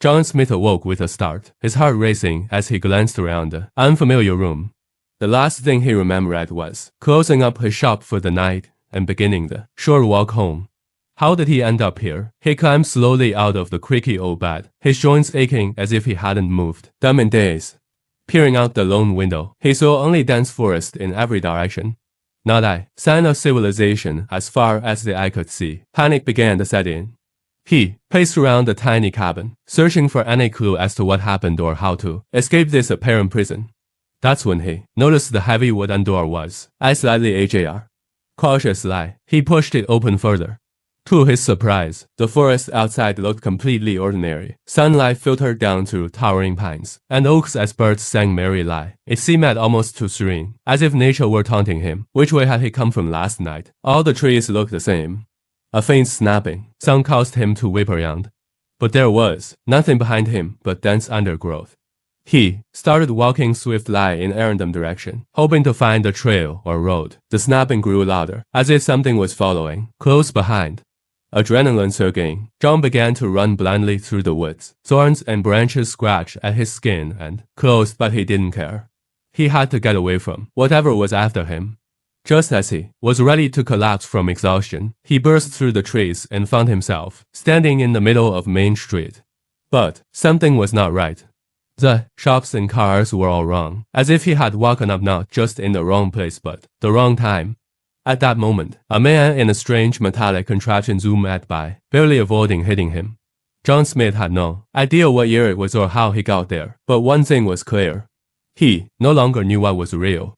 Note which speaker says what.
Speaker 1: John Smith awoke with a start, his heart racing as he glanced around the unfamiliar room. The last thing he remembered was closing up his shop for the night and beginning the short walk home. How did he end up here? He climbed slowly out of the creaky old bed, his joints aching as if he hadn't moved them in days. Peering out the lone window, he saw only dense forest in every direction. Not a sign of civilization as far as the eye could see. Panic began to set in. He paced around the tiny cabin, searching for any clue as to what happened or how to escape this apparent prison. That's when he noticed the heavy wooden door was slightly ajar. Cautiously, he pushed it open further. To his surprise, the forest outside looked completely ordinary. Sunlight filtered down through towering pines and oaks as birds sang merrily. It seemed almost too serene, as if nature were taunting him. Which way had he come from last night? All the trees looked the same. A faint snapping sound caused him to whip around. But there was nothing behind him but dense undergrowth. He started walking swiftly in a random direction, hoping to find a trail or road. The snapping grew louder, as if something was following, close behind. Adrenaline surging, John began to run blindly through the woods. Thorns and branches scratched at his skin and clothes, but he didn't care. He had to get away from whatever was after him. Just as he was ready to collapse from exhaustion, he burst through the trees and found himself standing in the middle of Main Street. But something was not right. The shops and cars were all wrong, as if he had woken up not just in the wrong place but the wrong time. At that moment, a man in a strange metallic contraption zoomed by, barely avoiding hitting him. John Smith had no idea what year it was or how he got there, but one thing was clear. He no longer knew what was real.